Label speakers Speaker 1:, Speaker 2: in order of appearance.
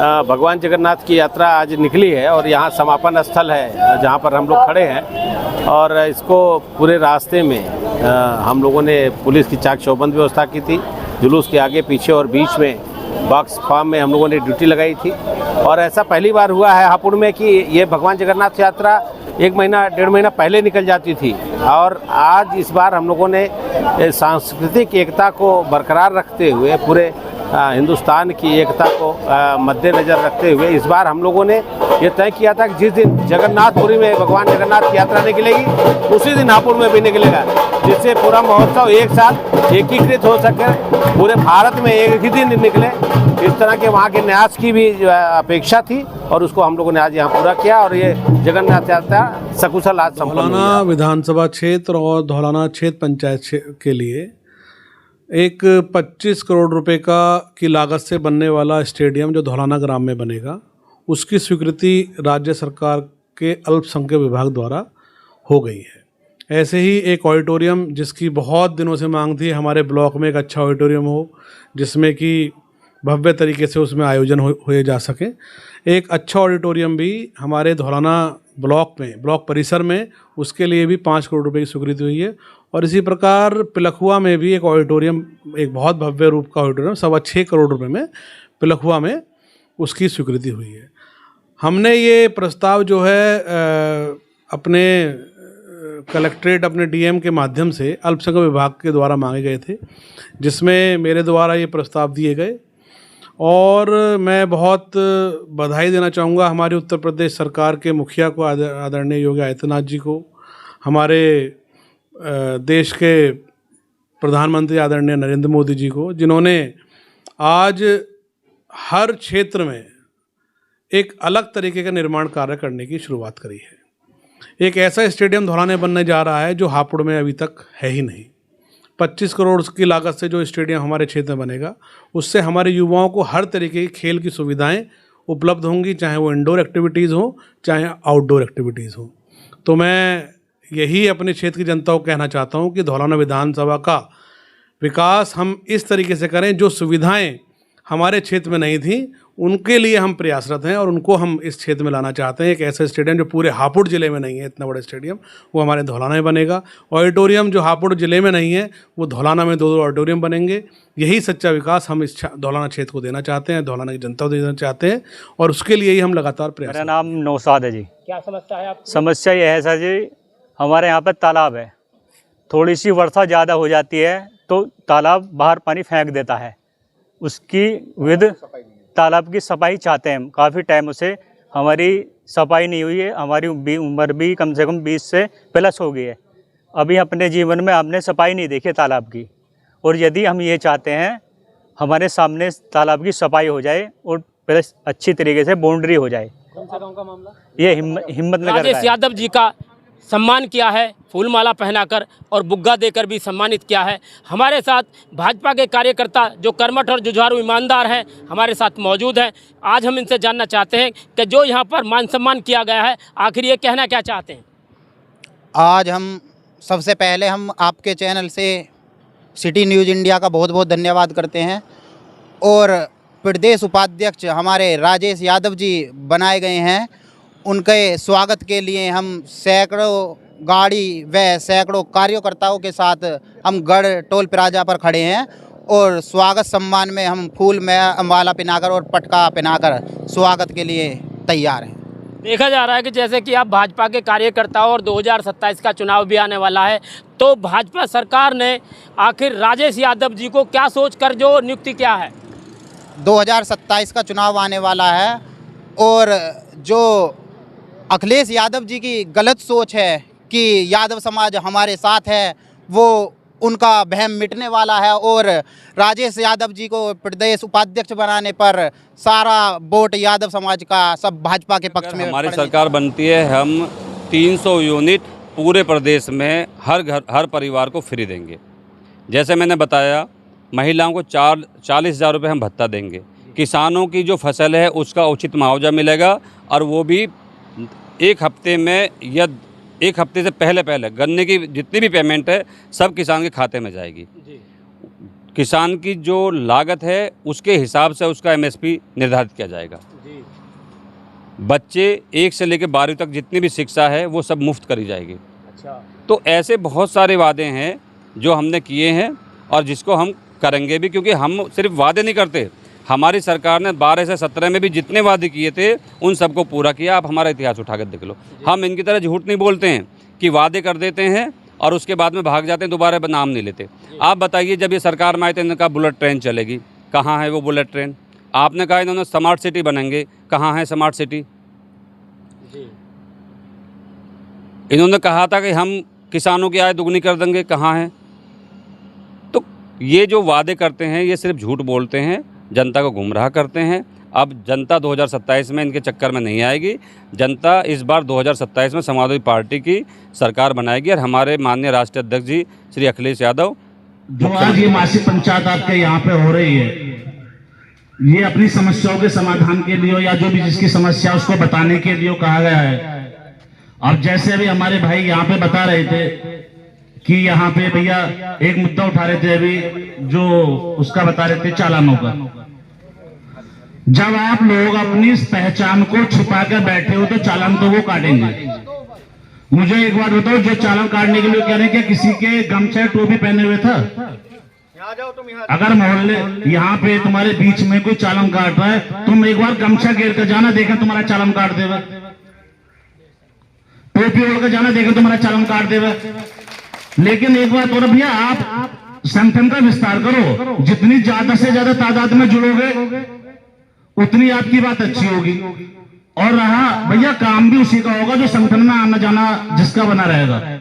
Speaker 1: भगवान जगन्नाथ की यात्रा आज निकली है और यहाँ समापन स्थल है जहाँ पर हम लोग खड़े हैं। और इसको पूरे रास्ते में हम लोगों ने पुलिस की चाक चौबंद व्यवस्था की थी। जुलूस के आगे पीछे और बीच में बॉक्स फार्म में हम लोगों ने ड्यूटी लगाई थी। और ऐसा पहली बार हुआ है हापुड़ में कि ये भगवान जगन्नाथ यात्रा 1 महीना 1.5 महीना पहले निकल जाती थी। और आज इस बार हम लोगों ने सांस्कृतिक एकता को बरकरार रखते हुए पूरे हिंदुस्तान की एकता को मद्देनज़र रखते हुए इस बार हम लोगों ने ये तय किया था कि जिस दिन जगन्नाथपुरी में भगवान जगन्नाथ की यात्रा निकलेगी उसी दिन हापुड़ में भी निकलेगा, जिससे पूरा महोत्सव एक साथ एकीकृत हो सके, पूरे भारत में एक ही दिन निकले। इस तरह के वहाँ के न्यास की भी अपेक्षा थी और उसको हम लोगों ने आज यहाँ पूरा किया और ये जगन्नाथ यात्रा सकुशल आज संपन्न हुई।
Speaker 2: धौलाना विधानसभा क्षेत्र और धौलाना क्षेत्र पंचायत के लिए एक 25 करोड़ रुपए की लागत से बनने वाला स्टेडियम जो धौलाना ग्राम में बनेगा, उसकी स्वीकृति राज्य सरकार के अल्पसंख्यक विभाग द्वारा हो गई है। ऐसे ही एक ऑडिटोरियम जिसकी बहुत दिनों से मांग थी, हमारे ब्लॉक में एक अच्छा ऑडिटोरियम हो जिसमें कि भव्य तरीके से उसमें आयोजन हुए जा सके। एक अच्छा ऑडिटोरियम भी हमारे धौलाना ब्लॉक में, ब्लॉक परिसर में, उसके लिए भी 5 करोड़ रुपए की स्वीकृति हुई है। और इसी प्रकार पिलखुआ में भी एक ऑडिटोरियम, एक बहुत भव्य रूप का ऑडिटोरियम 6.25 करोड़ रुपए में पिलखुआ में उसकी स्वीकृति हुई है। हमने ये प्रस्ताव जो है अपने कलेक्ट्रेट, अपने डीएम के माध्यम से अल्पसंख्यक विभाग के द्वारा मांगे गए थे, जिसमें मेरे द्वारा ये प्रस्ताव दिए गए। और मैं बहुत बधाई देना चाहूँगा हमारी उत्तर प्रदेश सरकार के मुखिया को, आदरणीय योगी आदित्यनाथ जी को, हमारे देश के प्रधानमंत्री आदरणीय नरेंद्र मोदी जी को, जिन्होंने आज हर क्षेत्र में एक अलग तरीके का निर्माण कार्य करने की शुरुआत करी है। एक ऐसा स्टेडियम धौलाना बनने जा रहा है जो हापुड़ में अभी तक है ही नहीं। 25 करोड़ की लागत से जो स्टेडियम हमारे क्षेत्र में बनेगा, उससे हमारे युवाओं को हर तरीके की खेल की सुविधाएं उपलब्ध होंगी, चाहे वो इंडोर एक्टिविटीज़ हो चाहे आउटडोर एक्टिविटीज़ हो। तो मैं यही अपने क्षेत्र की जनता को कहना चाहता हूं कि धौलाना विधानसभा का विकास हम इस तरीके से करें, जो सुविधाएं हमारे क्षेत्र में नहीं थी उनके लिए हम प्रयासरत हैं और उनको हम इस क्षेत्र में लाना चाहते हैं। एक ऐसा स्टेडियम जो पूरे हापुड़ ज़िले में नहीं है, इतना बड़ा स्टेडियम, वो हमारे धौलाना में बनेगा। ऑडिटोरियम जो हापुड़ ज़िले में नहीं है वो धौलाना में 2 ऑडिटोरियम बनेंगे। यही सच्चा विकास हम इस धौलाना क्षेत्र को देना चाहते हैं, धौलाना की जनता को देना चाहते हैं और उसके लिए ही हम लगातार प्रयास।
Speaker 3: मेरा नाम नौसाद है जी।
Speaker 4: क्या समस्या है आपको?
Speaker 3: समस्या यह है सर जी, हमारे यहाँ पर तालाब है, थोड़ी सी वर्षा ज़्यादा हो जाती है तो तालाब बाहर पानी फेंक देता है। उसकी विद तालाब की सफाई चाहते हैं। काफ़ी टाइम से हमारी सफाई नहीं हुई है। हमारी उम्र भी कम से कम 20 से प्लस हो गई है। अभी अपने जीवन में हमने सफाई नहीं देखी तालाब की। और यदि हम ये चाहते हैं हमारे सामने तालाब की सफाई हो जाए और प्लस अच्छी तरीके से बाउंड्री हो जाए।
Speaker 4: कौन सा गांव का मामला?
Speaker 3: ये हिम्मतनगर का
Speaker 4: राजेश
Speaker 3: है।
Speaker 4: यादव जी का सम्मान किया है, फूलमाला पहनाकर और बुग्गा देकर भी सम्मानित किया है। हमारे साथ भाजपा के कार्यकर्ता जो कर्मठ और जुझारू ईमानदार हैं हमारे साथ मौजूद हैं। आज हम इनसे जानना चाहते हैं कि जो यहाँ पर मान सम्मान किया गया है, आखिर ये कहना क्या चाहते हैं?
Speaker 5: आज हम सबसे पहले हम आपके चैनल से सिटी न्यूज़ इंडिया का बहुत बहुत धन्यवाद करते हैं। और प्रदेश उपाध्यक्ष हमारे राजेश यादव जी बनाए गए हैं, उनके स्वागत के लिए हम सैकड़ों गाड़ी व सैकड़ों कार्यकर्ताओं के साथ हम गढ़ टोल प्लाजा पर खड़े हैं और स्वागत सम्मान में हम फूल में माला पहनाकर और पटका पहनाकर स्वागत के लिए तैयार हैं।
Speaker 4: देखा जा रहा है कि जैसे कि आप भाजपा के कार्यकर्ता और 2027 का चुनाव भी आने वाला है, तो भाजपा सरकार ने आखिर राजेश यादव जी को क्या सोचकर जो नियुक्ति किया है?
Speaker 5: 2027 का चुनाव आने वाला है और जो अखिलेश यादव जी की गलत सोच है कि यादव समाज हमारे साथ है, वो उनका वहम मिटने वाला है और राजेश यादव जी को प्रदेश उपाध्यक्ष बनाने पर सारा वोट यादव समाज का सब भाजपा के पक्ष में।
Speaker 6: हमारी सरकार बनती है, हम 300 यूनिट पूरे प्रदेश में हर घर हर परिवार को फ्री देंगे। जैसे मैंने बताया, महिलाओं को 40,000 रुपये हम भत्ता देंगे। किसानों की जो फसल है उसका उचित मुआवजा मिलेगा और वो भी 1 हफ्ते में या 1 हफ्ते से पहले गन्ने की जितनी भी पेमेंट है सब किसान के खाते में जाएगी। किसान की जो लागत है उसके हिसाब से उसका एमएसपी निर्धारित किया जाएगा। बच्चे 1 से लेकर 12वीं तक जितनी भी शिक्षा है वो सब मुफ्त करी जाएगी।
Speaker 4: अच्छा।
Speaker 6: तो ऐसे बहुत सारे वादे हैं जो हमने किए हैं और जिसको हम करेंगे भी, क्योंकि हम सिर्फ वादे नहीं करते। हमारी सरकार ने 12 से 17 में भी जितने वादे किए थे उन सबको पूरा किया। आप हमारा इतिहास उठा कर देख लो। हम इनकी तरह झूठ नहीं बोलते हैं कि वादे कर देते हैं और उसके बाद में भाग जाते हैं, दोबारा नाम नहीं लेते। आप बताइए, जब ये सरकार में आए थे इनका बुलेट ट्रेन चलेगी, कहाँ है वो बुलेट ट्रेन? आपने कहा इन्होंने स्मार्ट सिटी बनेंगे, कहाँ है स्मार्ट सिटी? इन्होंने कहा था कि हम किसानों की आय दुगनी कर देंगे, कहाँ है? तो ये जो वादे करते हैं ये सिर्फ झूठ बोलते हैं, जनता को गुमराह करते हैं। अब जनता 2027 में इनके चक्कर में नहीं आएगी। जनता इस बार 2027 में समाजवादी पार्टी की सरकार बनाएगी और हमारे माननीय राष्ट्रीय अध्यक्ष जी श्री अखिलेश यादव,
Speaker 7: जो आज ये मासिक पंचायत आपके यहाँ पे हो रही है, ये अपनी समस्याओं के समाधान के लिए या जो भी जिसकी समस्या उसको बताने के लिए कहा गया है। अब जैसे अभी हमारे भाई यहाँ पे बता रहे थे कि यहाँ पे भैया एक मुद्दा उठा रहे थे अभी, जो उसका बता रहे थे चालानों का। जब आप लोग अपनी पहचान को छुपा कर बैठे हो तो चालान तो वो काटेंगे। मुझे एक बात बताओ, जो चालान काटने के लिए कह रहे हैं, क्या किसी के गमछा टोपी पहने हुए था? अगर मोहल्ले यहाँ पे तुम्हारे बीच में कोई चालान काट रहा है, तुम एक बार गमछा घेर कर जाना, देखा तुम्हारा चालान काट देगा। टोपी ओढ़ कर जाना, देखा तुम्हारा चालान काट देगा। लेकिन एक बात और भैया, आप संगठन का विस्तार करो। जितनी ज्यादा से ज्यादा तादाद में जुड़ोगे उतनी आपकी बात अच्छी होगी। और रहा भैया, काम भी उसी का होगा जो संगठन में आना जाना जिसका बना रहेगा।